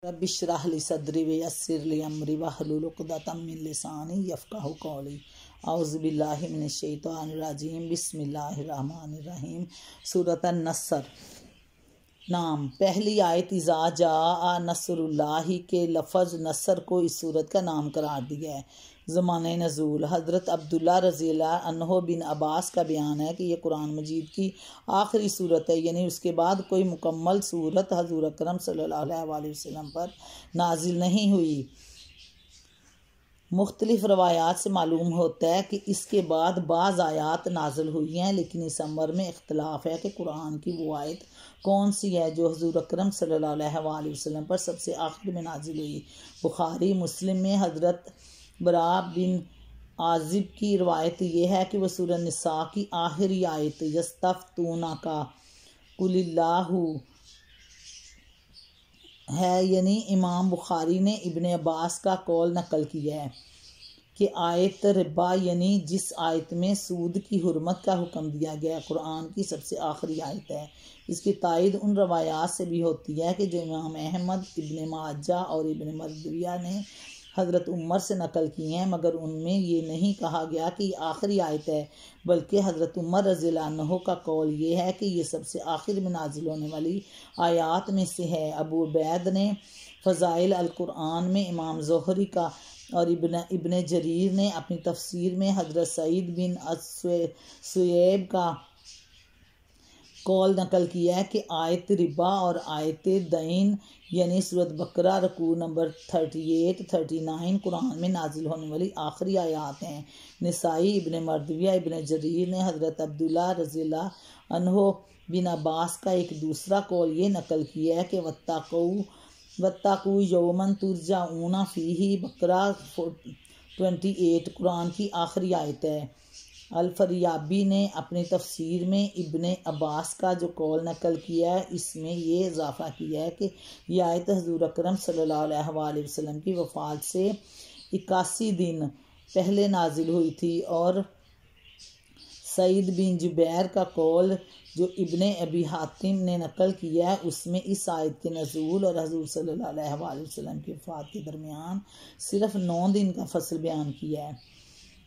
रब्बिश्रह ली सदरी वयस्सिर ली अमरी वहलुल उक़दतम मिन लिसानी यफ़क़हू क़ौली। औज़ु बिल्लाहि मिनश शैतानिर रजीम। बिस्मिल्लाहिर रहमानिर रहीम। सूरत अन-नस्र। नाम। पहली आयत इज़ा जाअ नस्रुल्लाहि के लफ़्ज़ नस्र को इस सूरत का नाम करार दिया है। ज़माने नज़ूल। हज़रत अब्दुल्ला रज़ियल्लाहु अन्हु बिन अब्बास का बयान है कि यह कुरान मजीद की आखिरी सूरत है, यानी उसके बाद कोई मुकम्मल सूरत हज़ूर अकरम सल्लल्लाहु अलैहि वसल्लम पर नाजिल नहीं हुई। मुख्तलिफ रवायात से मालूम होता है कि इसके बाद बाज़ आयात नाजिल हुई हैं, लेकिन इस अमर में इख्तलाफ है कि कुरान की वो आयत कौन सी है जो हज़ूर अकरम सल्लल्लाहु अलैहि वसल्लम पर सबसे आखिर में नाजिल हुई। बुखारी मुस्लिम में हज़रत बरा बिन आजिब की रवायत यह है कि वह सूरह निसा की आखिरी आयत यस्तफ्तूनका कुलिल्लाहु है, यानी इमाम बुखारी ने इब्ने अब्बास का कौल नकल किया है कि आयत रिबा यानी जिस आयत में सूद की हुर्मत का हुक्म दिया गया कुरान की सबसे आखिरी आयत है। इसकी तायद उन रवायात से भी होती है कि जो इमाम अहमद, इब्ने माजा और इब्ने मरदविया ने हज़रत उमर से नकल की हैं, मगर उनमें ये नहीं कहा गया कि ये आखिरी आयत है, बल्कि हज़रत उमर रज़ियल्लाहु अन्हु का कौल ये है कि ये सबसे आखिर में नाजिल होने वाली आयात में से है। अबू उबैद ने फ़ज़ाइल अल कुरान में इमाम ज़ोहरी का और इब्ने जरीर ने अपनी तफसीर में हज़रत सईद बिन सुयैब का कौल नकल किया है कि आयत रिबा और आयत दैन यानी सूरत बकरा रकू नंबर 38-39 कुरान में नाजिल होने वाली आखिरी आयात हैं। निसाई, इब्ने मरदविया, इब्ने जरीर ने हज़रत अब्दुल्ला रज़ियल्लाहु अन्हु बिन अब्बास का एक दूसरा कौल ये नकल किया है कि वत्तकू यौमन तुरजाऊना फ़ीही बकरा 28 कुरान की आखिरी आयत है। अल-फरियाबी ने अपनी तफसीर में इब्ने अब्बास का जो कौल नकल किया है इसमें ये इजाफ़ा किया है कि यह आयत हज़ूर अकरम सल्लल्लाहु अलैहि वसल्लम की वफ़ात से 81 दिन पहले नाजिल हुई थी। और सईद बिन जुबैर का कौल जो इब्ने अबी हातिम ने नकल किया है उसमें इस आयत के नज़ूल और हज़ूर सल्लल्लाहु अलैहि वसल्लम की वफ़ात के दरमियान सिर्फ़ 9 दिन का फ़सल बयान किया है।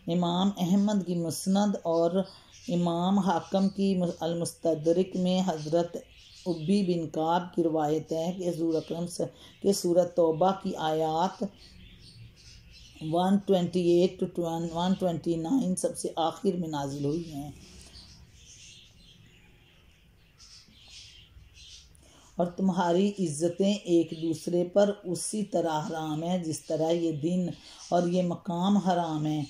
इमाम अहमद की मुस्नद और इमाम हाकम की अल-मुस्तदरिक में हज़रत उब्बी बिन काब की रवायत है कि हज़ूर अकरम के सूरत तौबा की आयात 128-129 सबसे आखिर में नाजिल हुई हैं। और तुम्हारी इज़्ज़तें एक दूसरे पर उसी तरह हराम है जिस तरह ये दिन और ये मकाम हराम है।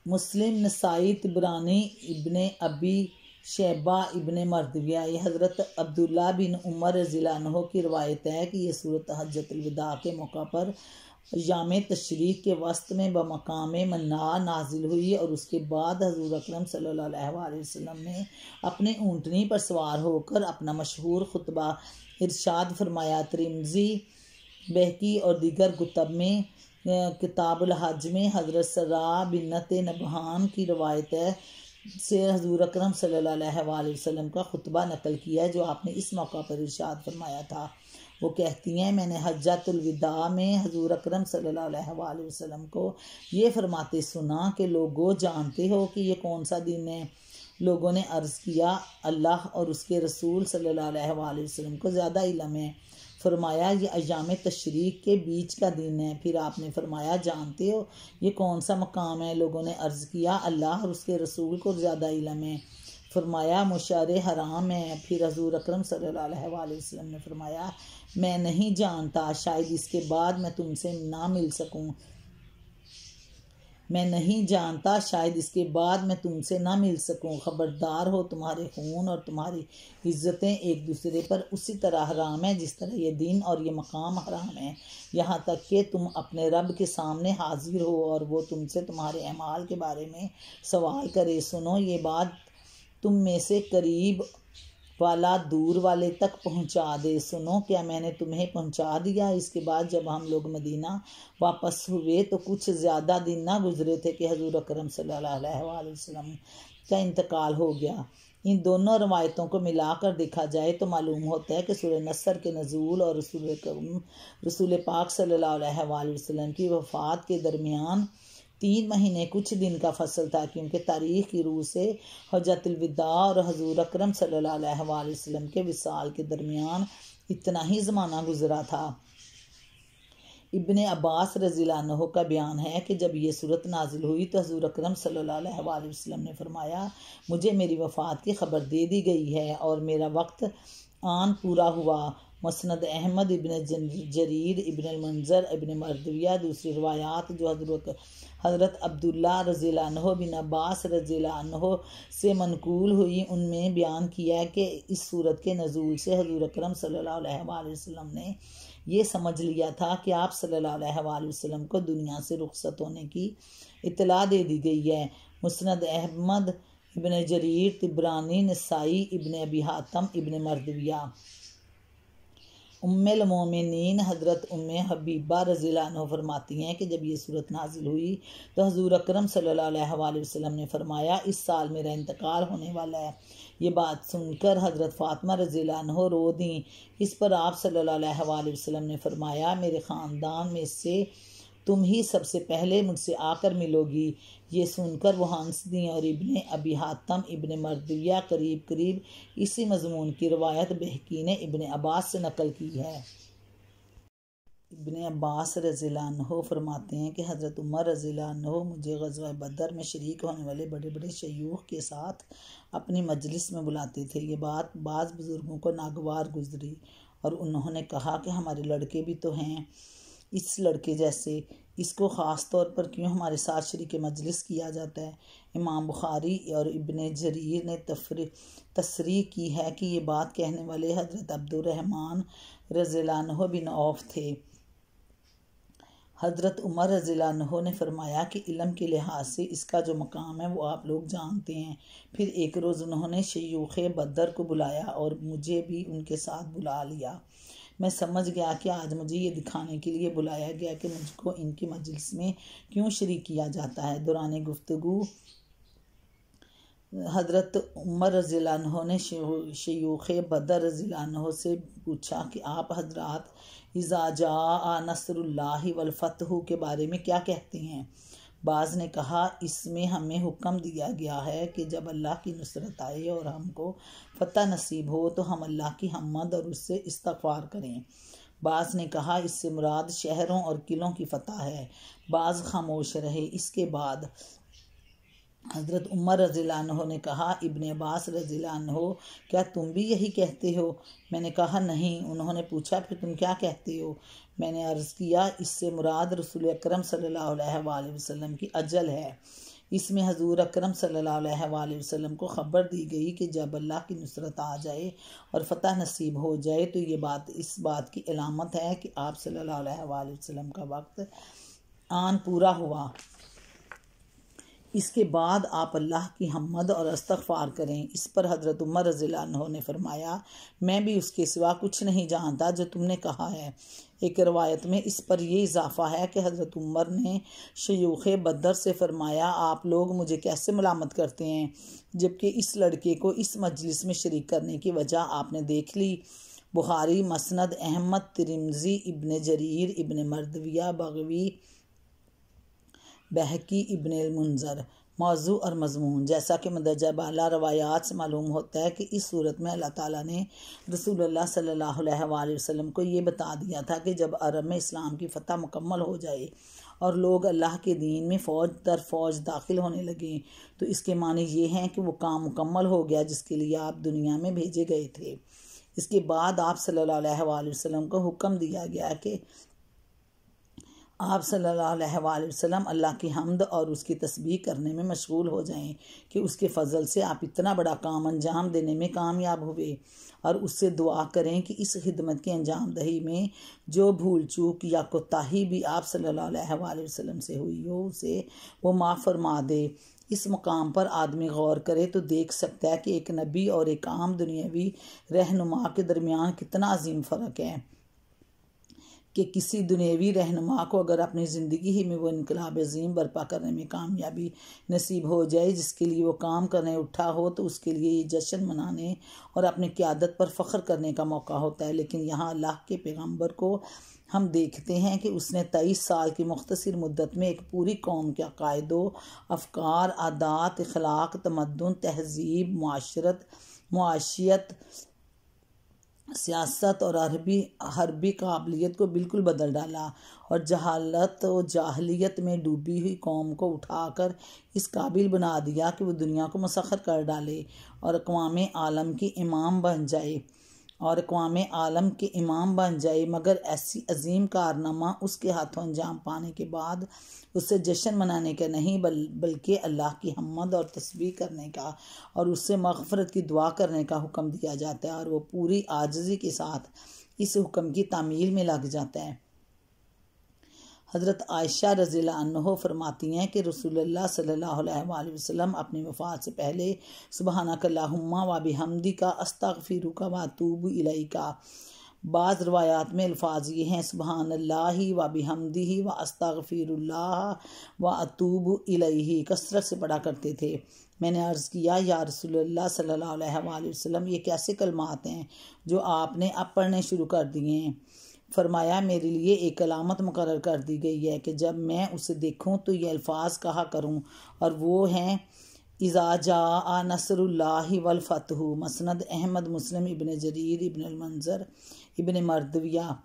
मुस्लिम, नसाई, तिबरानी, इब्ने अबी शैबा, इब्ने मरदविया। ये हज़रत अब्दुल्ला बिन उमर रज़ियल्लाहु अन्हु की रवायत है कि यह सूरत हज्जतुल विदा के मौका पर याम तशरीक के वस्त में बमकाम मन्ना नाजिल हुई और उसके बाद हज़ूर अकरम सल्लल्लाहु अलैहि वसल्लम ने अपने ऊँटनी पर सवार होकर अपना मशहूर खुतबा इरशाद फरमाया। तिरमिज़ी, बहकी और दीगर कुतब में किताबुल हज में हज़रत सरा बिन्नत नबहान की रवायत है से हज़ूर अकरम सल्लल्लाहु अलैहि वसल्लम का खुतबा नकल किया है जो आपने इस मौका पर इरशाद फरमाया था। वो कहती हैं, मैंने हज्जतुल विदा में हज़ूर अकरम सल्लल्लाहु अलैहि वसल्लम को ये फरमाते सुना कि लोगों जानते हो कि ये कौन सा दिन है। लोगों ने अर्ज़ किया, अल्लाह और उसके रसूल सल्लल्लाहु अलैहि वसल्लम को ज़्यादा इल्म है। फरमाया, ये अय्याम तशरीक के बीच का दिन है। फिर आपने फरमाया, जानते हो ये कौन सा मकाम है। लोगों ने अर्ज़ किया, अल्लाह और उसके रसूल को ज़्यादा इल्म है। फरमाया, मुशअरे हराम है। फिर हज़ूर अकरम सल्लल्लाहु अलैहि वसल्लम ने फरमाया, मैं नहीं जानता, शायद इसके बाद मैं तुमसे ना मिल सकूं। मैं नहीं जानता, शायद इसके बाद मैं तुमसे ना मिल सकूं। ख़बरदार हो, तुम्हारे खून और तुम्हारी इज़्ज़तें एक दूसरे पर उसी तरह हराम है जिस तरह ये दिन और ये मकाम हराम है, यहाँ तक कि तुम अपने रब के सामने हाजिर हो और वो तुमसे तुम्हारे अमाल के बारे में सवाल करे। सुनो, ये बात तुम में से करीब वाला दूर वाले तक पहुंचा दे। सुनो, क्या मैंने तुम्हें पहुंचा दिया। इसके बाद जब हम लोग मदीना वापस हुए तो कुछ ज़्यादा दिन ना गुजरे थे कि हज़ूर अकरम सल्लल्लाहु अलैहि वसल्लम का इंतकाल हो गया। इन दोनों रवायतों को मिलाकर देखा जाए तो मालूम होता है कि सूरह नसर के नज़ूल और रसूल पाक सल्लल्लाहु अलैहि वसल्लम की वफ़ात के दरमियान 3 महीने कुछ दिन का फसल था, क्योंकि तारीख की रूह से हज्जतुल विदा और हजूर अकरम सल्लल्लाहु अलैहि वसल्लम के विसाल के दरमियान इतना ही ज़माना गुजरा था। इब्ने अब्बास रज़ियल्लाहु अन्हु का बयान है कि जब ये सूरत नाजिल हुई तो हजूर अकरम सल्लल्लाहु अलैहि वसल्लम ने फरमाया, मुझे मेरी वफ़ात की खबर दे दी गई है और मेरा वक्त आन पूरा हुआ। मुस्नद अहमद, इब्न जरीर, इब्न मंजर, इब्न मर्दविया, दूसरी रवायात जो हज़रत अब्दुल्ला रज़ियल्लाहु अन्हु बिन अब्बास रज़ियल्लाहु अन्हु से मनकूल हुई, उनमें बयान किया कि इस सूरत के नज़ूल से हजूर अकरम सल्लल्लाहु अलैहि वसल्लम ने ये समझ लिया था कि आप सल्लल्लाहु अलैहि वसल्लम को दुनिया से रुखसत होने की इत्तला दे दी गई है। मुस्नद अहमद, इब्न जरीर, तिब्रानी, नसाई, इब्न अबी हातम, इब्न मर्दविया। उम्मुल मोमिनीन हज़रत उम्मे हबीबा रज़ियल्लाहु अन्हा फरमाती हैं कि जब ये सूरत नाजिल हुई तो हजूर अकरम सल्लल्लाहु अलैहि वसल्लम ने फरमाया, इस साल मेरा इंतकाल होने वाला है। ये बात सुनकर हज़रत फ़ातिमा रज़ियल्लाहु अन्हा रो दी। इस पर आप सल्लल्लाहु अलैहि वसल्लम ने फरमाया, मेरे ख़ानदान में से तुम ही सबसे पहले मुझसे आकर मिलोगी। ये सुनकर वो हंस दी और इब्ने अबी हातम, इब्ने मर्दविया करीब करीब इसी मजमून की रवायत बहकी ने इब्ने अब्बास से नकल की है। इब्ने अब्बास रज़ियल्लाहु अन्हु फरमाते हैं कि हज़रत उमर रज़ियल्लाहु अन्हु मुझे ग़ज़वा बदर में शरीक होने वाले बड़े बड़े शयूख के साथ अपनी मजलिस में बुलाते थे। ये बात बाज़ बुज़ुर्गों को नागवार गुजरी और उन्होंने कहा कि हमारे लड़के भी तो हैं इस लड़के जैसे, इसको ख़ास तौर पर क्यों हमारे साथ शरीक मजलिस किया जाता है। इमाम बुखारी और इब्ने जरीर ने तसरीह की है कि ये बात कहने वाले हज़रत अब्दुर्रहमान रज़ियल्लाहु अन्हु बिन औफ थे। हज़रत उमर रज़ियल्लाहु अन्हु ने फरमाया कि इल्म के लिहाज से इसका जो मकाम है वो आप लोग जानते हैं। फिर एक रोज़ उन्होंने शयूख़ बदर को बुलाया और मुझे भी उनके साथ बुला लिया। मैं समझ गया कि आज मुझे ये दिखाने के लिए बुलाया गया कि मुझको इनकी मजलिस में क्यों शरीक किया जाता है। दौरान गुफ्तगू हज़रत उमर रज़ियल्लाहु अन्हु ने शयूख़ बदर रज़ियल्लाहु अन्हु से पूछा कि आप हज़रात इज़ा जाअ नस्रुल्लाहि वल फ़तहु के बारे में क्या कहते हैं। बाज़ ने कहा, इसमें हमें हुक्म दिया गया है कि जब अल्लाह की नुसरत आए और हमको फ़तह नसीब हो तो हम अल्लाह की हम्मद और उससे इस्तग़फ़ार करें। बाज़ ने कहा, इससे मुराद शहरों और किलों की फ़तह है। बाज़ खामोश रहे। इसके बाद हज़रत उमर रज़ियल्लाहु अन्हु ने कहा, इब्ने अब्बास रज़ियल्लाहु अन्हु, क्या तुम भी यही कहते हो। मैंने कहा, नहीं। उन्होंने पूछा, फिर तुम क्या कहते हो। मैंने अर्ज़ किया, इससे मुराद रसूल अकरम सल्लल्लाहु अलैहि वसल्लम की अजल है। इसमें हजूर अकरम सल्लल्लाहु अलैहि वसल्लम को ख़बर दी गई कि जब अल्लाह की नुसरत आ जाए और फ़तह नसीब हो जाए तो ये बात इस बात की अलामत है कि आप सल्लल्लाहु अलैहि वसल्लम का वक्त आन पूरा हुआ। इसके बाद आप अल्लाह की हम्मद और इस्तग़फ़ार करें। इस पर हज़रत उमर रज़ियल्लाहु अन्हु ने फरमाया, मैं भी उसके सिवा कुछ नहीं जानता जो तुमने कहा है। एक रवायत में इस पर यह इजाफ़ा है कि हज़रत उमर ने शयूख़ बदर से फरमाया, आप लोग मुझे कैसे मलामत करते हैं जबकि इस लड़के को इस मजलिस में शरीक करने की वजह आपने देख ली। बुखारी, मसनद अहमद, तिरमिज़ी, इब्न जरीर, इब्न मर्दविया, बग़वी, बहकी, इब्न मुंज़र। मौज़ू और मज़मून, जैसा कि मदरजा बाला रवायात से मालूम होता है कि इस सूरत में अल्लाह ताला ने रसूलुल्लाह सल्लल्लाहु अलैहि वसल्लम को ये बता दिया था कि जब अरब में इस्लाम की फ़तह मुकम्मल हो जाए और लोग अल्लाह के दीन में फ़ौज दर फ़ौज दाखिल होने लगे तो इसके माने ये हैं कि वो काम मुकम्मल हो गया जिसके लिए आप दुनिया में भेजे गए थे। इसके बाद आप सल्लल्लाहु अलैहि वसल्लम को हुक्म दिया गया कि आप सल्लल्लाहु अलैहि वसल्लम अल्लाह की हम्द और उसकी तस्बीह करने में मशगूल हो जाएं कि उसके फ़ज़ल से आप इतना बड़ा काम अंजाम देने में कामयाब हुए और उससे दुआ करें कि इस खिदमत की अंजाम दही में जो भूल चूक या कोताही भी आप सल्लल्लाहु अलैहि वसल्लम से हुई हो उसे वो माफ़ फरमा दे। इस मुकाम पर आदमी गौर करे तो देख सकता है कि एक नबी और एक आम दुनियावी रहनुमा के दरमियान कितना अजीम फ़र्क है। कि किसी दुनियावी रहनुमा को अगर अपनी ज़िंदगी ही में वो इनकलाब अज़ीम बर्पा करने में कामयाबी नसीब हो जाए जिसके लिए वो काम करने उठा हो, तो उसके लिए ये जश्न मनाने और अपनी क़यादत पर फ़ख्र करने का मौका होता है। लेकिन यहाँ अल्लाह के पैगम्बर को हम देखते हैं कि उसने 23 साल की मुख्तसर मुद्दत में एक पूरी कौम के अकायदो अफ़कार, आदात, अखलाक, तमद्दुन, तहज़ीब, मुआशियत, सियासत और हरबी काबिलियत को बिल्कुल बदल डाला और जहालत और जाहलियत में डूबी हुई कौम को उठाकर इस काबिल बना दिया कि वो दुनिया को मुसख्खर कर डाले और अक़वाम आलम की इमाम बन जाए। मगर ऐसी अजीम कारनामा उसके हाथों अंजाम पाने के बाद उससे जश्न मनाने का नहीं बल्कि अल्लाह की हम्मद और तस्बीह करने का और उससे मग़फ़रत की दुआ करने का हुक्म दिया जाता है और वो पूरी आजिज़ी के साथ इस हुक्म की तामील में लग जाता है। हज़रत आयशा रज़ियल्लाहु अन्हा फरमाती हैं कि रसूलुल्लाह सल्लल्लाहु अलैहि वसल्लम अपनी वफ़ात से पहले सुबहानकल्लाहुम्मा व बिहम्दिका अस्तग़फिरुका व अतूबु इलैका, बाज़ रवायात में अल्फाज ये हैं सुबहानल्लाहि व बिहम्दिही व अस्तग़फिरुल्लाह व अतूबु इलैही, कसरत से पढ़ा करते थे। मैंने अर्ज़ किया, या रसूलुल्लाह सल्लल्लाहु अलैहि वसल्लम, ये कैसे कलमात हैं जो आपने अब पढ़ने शुरू कर दिए हैं? फरमाया, मेरे लिए एक अलामत मुकर्रर कर दी गई है कि जब मैं उसे देखूं तो ये अल्फाज कहा करूं, और वो हैं इज़ा जाअ नसरुल्लाहि वल फतहु। मसनद अहमद, मुस्लिम, इब्न जरीर, इब्न अल-मंज़र, इब्न मर्दविया।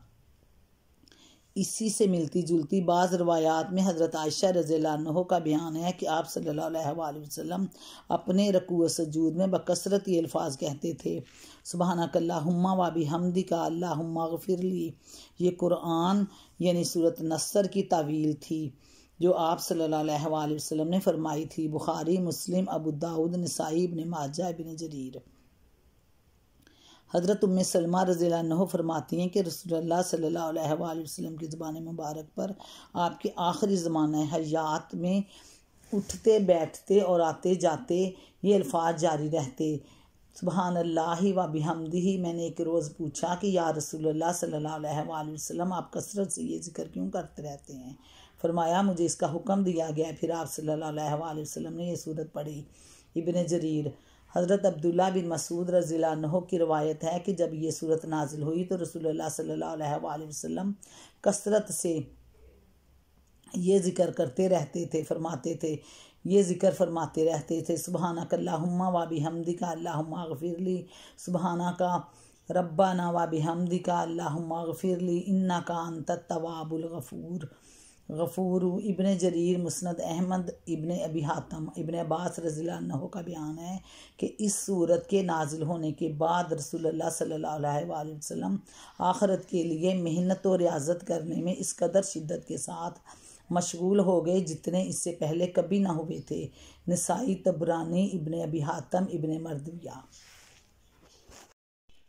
इसी से मिलती जुलती बाज़ रवायात में हज़रत आयशा रज़ियल्लाहु अन्हा का बयान है कि आप सल्लल्लाहु अलैहि वसल्लम अपने रकूअ सजूद में बकसरत ये अल्फाज कहते थे, सुबहानकल्लाहुम्मा व बिहम्दिका अल्लाहुम्मा गफ़िरली। ये कुरान यानी सूरत नसर की तावील थी जो आप सल्लल्लाहु अलैहि वसल्लम ने फरमाई थी। बुखारी, मुस्लिम, अबू दाऊद, निसाई, इब्न माजा, इब्न जरीर। हज़रत उम्मे सलमा रज़ियल्लाहु अन्हा फरमाती हैं कि रसूलुल्लाह सल्लल्लाहु अलैहि वसल्लम की ज़बान मुबारक पर आपके आखिरी ज़माना हयात में उठते बैठते और आते जाते ये अल्फाज जारी रहते, सुबहानल्लाहि व बिहम्दिही। मैंने एक रोज़ पूछा कि या रसूलुल्लाह सल्लल्लाहु अलैहि वसल्लम, आप कसरत से ये ज़िक्र क्यों करते रहते हैं? फरमाया, मुझे इसका हुक्म दिया गया। फिर आप सल्लल्लाहु अलैहि वसल्लम ने ये सूरत पढ़ी। इब्न जरीर। हज़रत अब्दुल्ला बिन मसूद रज़ियल्लाहु अन्हु की रवायत है कि जब ये सूरत नाजिल हुई तो रसूलुल्लाह सल्लल्लाहु अलैहि वसल्लम कसरत से ये ज़िक्र करते रहते थे, फरमाते रहते थे, सुबहानकल्लाहुम्मा व बिहम्दिका अल्लाहुम्मा गफ़िरली, सुबहानका रब्बाना व बिहम्दिका अल्लाहुम्मा गफ़िरली, इन्नका अंतत तव्वाबुल गफ़ूर। इब्न जरीर, मुस्नद अहमद, इब्न अबी हातिम। इब्न अब्बास रज़ियल्लाहु अन्हु का बयान है कि इस सूरत के नाजिल होने के बाद रसूलुल्लाह सल्लल्लाहु अलैहि वसल्लम आखिरत के लिए मेहनत और रियाजत करने में इस कदर शिद्दत के साथ मशगूल हो गए जितने इससे पहले कभी ना हुए थे। निसाई, तबरानी, इब्न अबी हातिम, इब्न मर्दविया।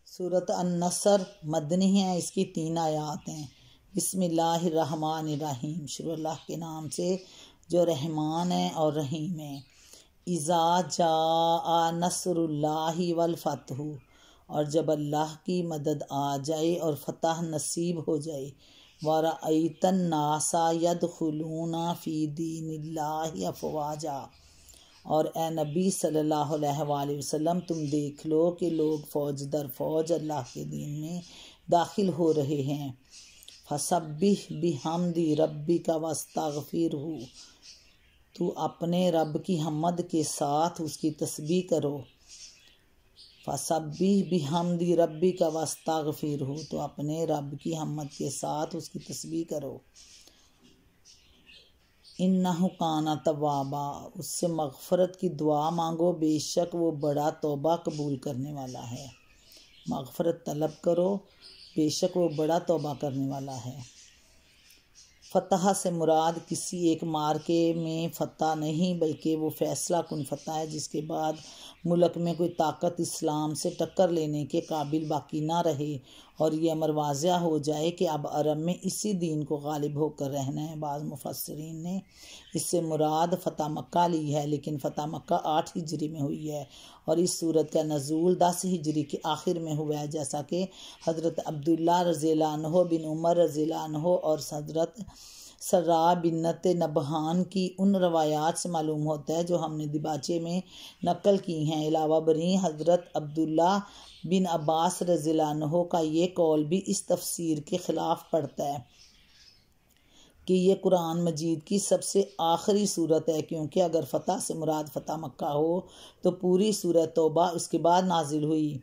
सूरत अन-नसर मदनी है। इसकी 3 आयात हैं। बिस्मिल्लाहिर्रहमानिर्रहीम, शुरू अल्लाह के नाम से जो रहमान है और रहीम है। इज़ा जाअ नसरुल्लाहि वल फतहु, और जब अल्लाह की मदद आ जाए और फतह नसीब हो जाए। वरअयतन नासा यदखुलूना फ़ी दीनिल्लाहि अफ़वाजा, और ए नबी सल्लल्लाहु अलैहि वसल्लम, तुम देख लो कि लोग फ़ौज दर फ़ौज अल्लाह के दीन में दाखिल हो रहे हैं। फसब्बिह बिहम्दि रब्बिका वस्तगफिरहु, तू अपने रब की हम्मद के साथ उसकी तस्बीह करो। फसब्बिह बिहम्दि रब्बिका वस्तगफिरहु, तो अपने रब की हम्मद के साथ उसकी तस्बीह करो। इन्नहु काना तव्वाबा, उससे मग़फ़रत की दुआ मांगो, बेशक वो बड़ा तौबा कबूल करने वाला है। मग़फ़रत तलब करो, बेशक वो बड़ा तौबा करने वाला है। फ़तह से मुराद किसी एक मार्के में फ़तह नहीं बल्कि वो फ़ैसला कुन फ़तह है जिसके बाद मुल्क में कोई ताकत इस्लाम से टक्कर लेने के काबिल बाकी ना रहे और ये अमर वाज़िह हो जाए कि अब अरब में इसी दीन को गालिब होकर रहना है। बाज़ मुफस्सिरीन ने इससे मुराद फ़तह मक्का ली है, लेकिन फ़तह मक्का 8 हिजरी में हुई है और इस सूरत का नज़ूल 10 हिजरी के आखिर में हुआ है, जैसा कि हज़रत अब्दुल्ला रज़ियल्लाहु अन्हु बिन उमर रज़ियल्लाहु अन्हु और हज़रत सर्रा बिन्नत नबहान की उन रवायात से मालूम होता है जो हमने दिबाचे में नकल की हैं। अलावा बरी हज़रत अब्दुल्ला बिन अब्बास रज़ियल्लाहु अन्हु का ये कौल भी इस तफसीर के ख़िलाफ़ पड़ता है कि ये कुरान मजीद की सबसे आखिरी सूरत है, क्योंकि अगर फ़तह से मुराद फ़तह मक्का हो तो पूरी सूरत तौबा उसके बाद नाजिल हुई।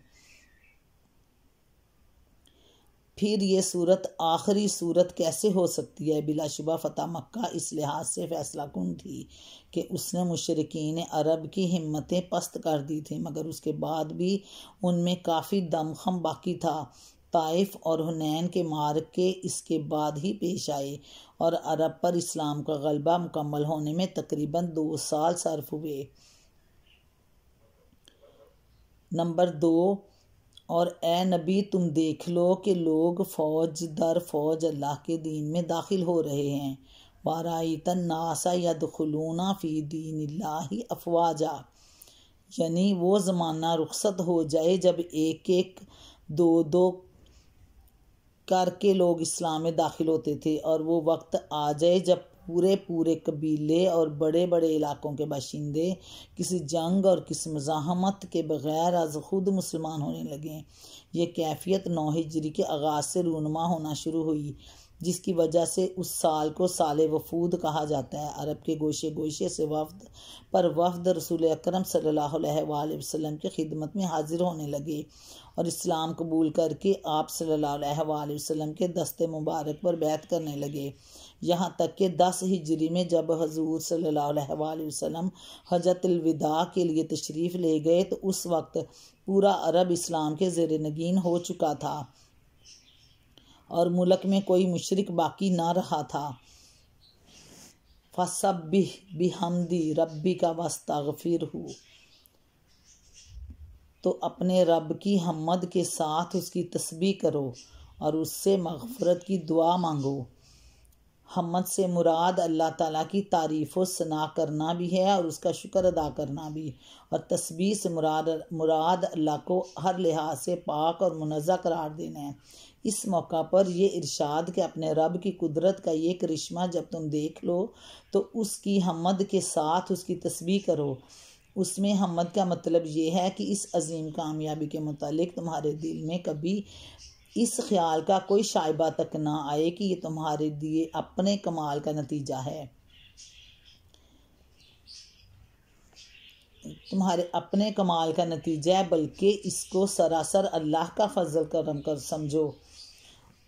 फिर ये सूरत आखिरी सूरत कैसे हो सकती है? बिलाशुबा फ़तह मक्का इस लिहाज से फ़ैसला कुन थी कि उसने मुशरिकीन अरब की हिम्मतें पस्त कर दी थी, मगर उसके बाद भी उनमें काफ़ी दमखम बाकी था। ताइफ और हुनैन के मार्ग के इसके बाद ही पेश आए और अरब पर इस्लाम का गलबा मुकम्मल होने में तकरीबन 2 साल सर्फ हुए। नंबर 2, और ए नबी तुम देख लो कि लोग फ़ौज दर फ़ौज अल्लाह के दीन में दाखिल हो रहे हैं। वाराइतन नासा यदखुलूना फ़ी दीनिल्लाहि अफ़वाजा, यानी वो ज़माना रुखसत हो जाए जब एक एक दो दो करके लोग इस्लाम में दाखिल होते थे, और वो वक्त आ जाए जब पूरे पूरे कबीले और बड़े बड़े इलाकों के बाशिंदे किसी जंग और किसी मज़ाहमत के बग़ैर आज खुद मुसलमान होने लगे। ये कैफियत 9 हिजरी के आगाज़ से रूनुमा होना शुरू हुई, जिसकी वजह से उस साल को साल वफूद कहा जाता है। अरब के गोशे गोशे से वफ़द रसूल अकरम सल्लल्लाहु अलैहि वसल्लम की खिदमत में हाजिर होने लगे और इस्लाम कबूल करके आप सल्लल्लाहु अलैहि वसल्लम के दस्ते मुबारक पर बैत करने लगे। यहाँ तक कि 10 हिजरी में जब हजूर सल्लल्लाहु अलैहि वसल्लम हज्जतुल विदा के लिए तशरीफ़ ले गए तो उस वक्त पूरा अरब इस्लाम के ज़ेर नगीन हो चुका था और मुल्क में कोई मुशरिक बाकी ना रहा था। फसब्बिह बिहम्दी रब्बिका वस्तगफिरहु, तो अपने रब की हम्मद के साथ उसकी तस्बीह करो और उससे मग़फ़िरत की दुआ मांगो। हम्मद से मुराद अल्लाह ताला की तारीफ़ व सना करना भी है और उसका शुक्र अदा करना भी, और तस्बीह से मुराद अल्लाह को हर लिहाज से पाक और मुनज़्ज़ह करार देना है। इस मौका पर यह इरशाद कि अपने रब की कुदरत का ये करिश्मा जब तुम देख लो तो उसकी हम्मद के साथ उसकी तस्बीह करो। उसमें हम्मद का मतलब ये है कि इस अजीम कामयाबी के मुतालिक तुम्हारे दिल में कभी इस ख्याल का कोई शाइबा तक ना आए कि ये तुम्हारे दिए अपने कमाल का नतीजा है, तुम्हारे अपने कमाल का नतीजा है, बल्कि इसको सरासर अल्लाह का फजल करम कर समझो।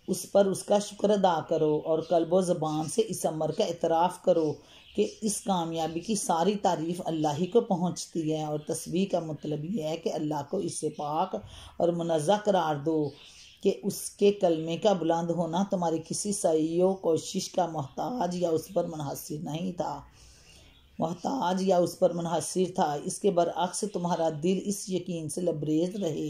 उस पर उसका शुक्र अदा करो और कल्बो ज़बान से इस अमर का इतराफ़ करो कि इस कामयाबी की सारी तारीफ़ अल्लाह ही को पहुँचती है। और तस्बीह का मतलब यह है कि अल्लाह को इससे पाक और मुनज़्ज़ह करार दो कि उसके कलमे का बुलंद होना तुम्हारी किसी सही कोशिश का मोहताज या उस पर मुनहसिर था। इसके बरअक्स तुम्हारा दिल इस यकीन से लबरेज रहे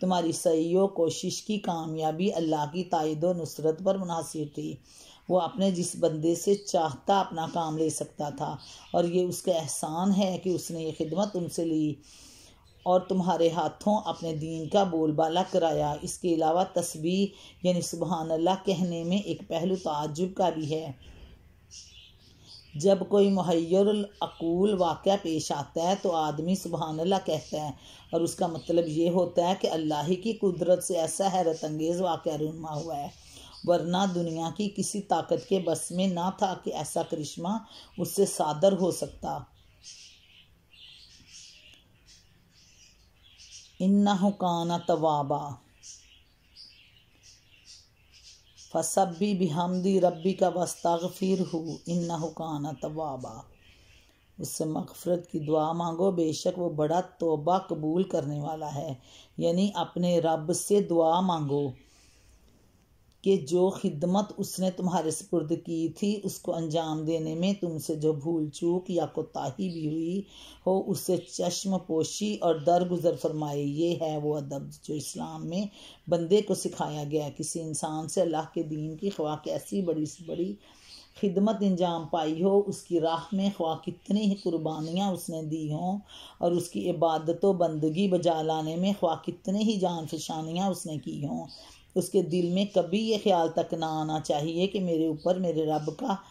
तुम्हारी सही कोशिश की कामयाबी अल्लाह की ताईद व नुसरत पर मुनहसिर थी। वो अपने जिस बंदे से चाहता अपना काम ले सकता था, और ये उसका एहसान है कि उसने ये खिदमत उनसे ली और तुम्हारे हाथों अपने दीन का बोलबाला कराया। इसके अलावा तस्बीह यानी सुबहान अल्लाह कहने में एक पहलू ताज्जुब का भी है। जब कोई मुहय्यरुल अकूल वाक़या पेश आता है तो आदमी सुबहान अल्लाह कहता है और उसका मतलब ये होता है कि अल्लाह ही की कुदरत से ऐसा हैरत अंगेज़ वाक़या रूनुमा हुआ है, वरना दुनिया की किसी ताकत के बस में ना था कि ऐसा करिश्मा उससे सादर हो सकता। इन्नहु काना तवाबा फसब्बि बिहम्दि रब्बिका वस्तगफिरहु इन्नहु काना तवाबा, उससे मग़फ़िरत की दुआ मांगो, बेशक वो बड़ा तौबा कबूल करने वाला है। यानी अपने रब से दुआ मांगो कि जो खिदमत उसने तुम्हारे सुपुर्द की थी उसको अंजाम देने में तुमसे जो भूल चूक या कोताही भी हुई हो उससे चश्म पोशी और दरगुजर फरमाए। ये है वो अदब जो इस्लाम में बंदे को सिखाया गया। किसी इंसान से अल्लाह के दीन की ख्वाह कैसी बड़ी से बड़ी खिदमत इंजाम पाई हो, उसकी राह में ख्वाह कितनी ही कुर्बानियाँ उसने दी हों और उसकी इबादत व बंदगी बजा लाने में ख्वाह कितनी ही जान फिशानियाँ उसने की हों, उसके दिल में कभी ये ख्याल तक ना आना चाहिए कि मेरे ऊपर मेरे रब का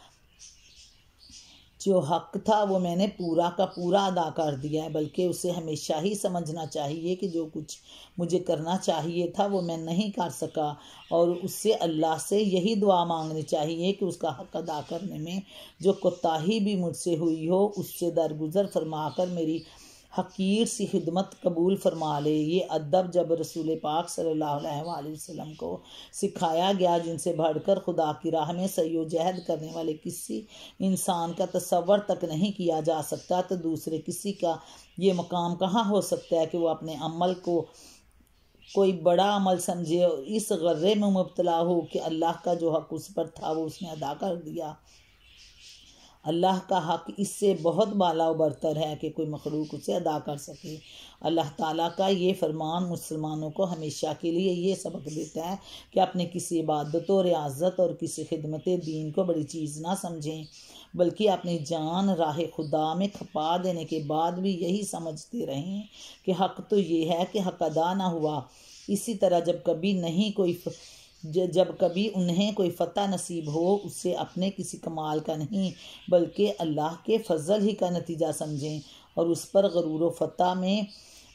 जो हक था वो मैंने पूरा का पूरा अदा कर दिया है, बल्कि उसे हमेशा ही समझना चाहिए कि जो कुछ मुझे करना चाहिए था वो मैं नहीं कर सका, और उससे अल्लाह से यही दुआ मांगनी चाहिए कि उसका हक अदा करने में जो कोताही भी मुझसे हुई हो उससे दरगुजर फरमाकर मेरी हकीर सी खिदमत कबूल फरमा ले। ये अदब जब रसूल पाक सल्लल्लाहु अलैहि वसल्लम को सिखाया गया, जिनसे बढ़कर खुदा की राह में सही जहद करने वाले किसी इंसान का तसव्वुर तक नहीं किया जा सकता, तो दूसरे किसी का ये मकाम कहाँ हो सकता है कि वो अपने अमल को कोई बड़ा अमल समझे और इस गर्रे में मुब्तला हो कि अल्लाह का जो हक उस पर था वो उसने अदा कर दिया। अल्लाह का हक इससे बहुत बाला बरतर है कि कोई मखलूक उसे अदा कर सके। अल्लाह ताला का ये फरमान मुसलमानों को हमेशा के लिए ये सबक देता है कि अपने किसी इबादत और रियाजत और किसी खिदमत दीन को बड़ी चीज़ ना समझें, बल्कि अपनी जान राह खुदा में खपा देने के बाद भी यही समझते रहें कि हक तो ये है कि हक अदा ना हुआ। इसी तरह जब कभी उन्हें कोई फ़तह नसीब हो, उससे अपने किसी कमाल का नहीं बल्कि अल्लाह के फ़ज़ल ही का नतीजा समझें और उस पर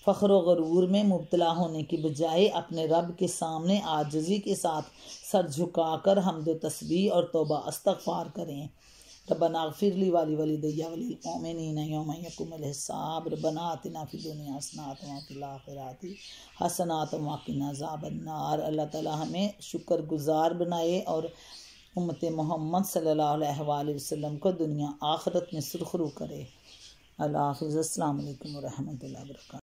फ़ख्र व गरूर में मुब्तला होने की बजाय अपने रब के सामने आजिज़ी के साथ सर झुकाकर हम्द व तस्बीह और तौबा इस्तग़फ़ार करें। रब्बना अग़फ़िर ली वली वलिदैया वलिल मोमिनीन यौम यक़ूमुल हिसाब। रब्बना आतिना फ़िद दुनिया हसनतम व फ़िल आखिरति हसनतम व क़िना अज़ाबन्नार। अल्लाह ताला हमें शुक्रगुज़ार बनाए और उम्मत मोहम्मद सल्लल्लाहु अलैहि वसल्लम को दुनिया आखिरत में सुरख़रू करे। अल्लाह हाफ़िज़। अस्सलामु अलैकुम व रहमतुल्लाहि व बरकातहू।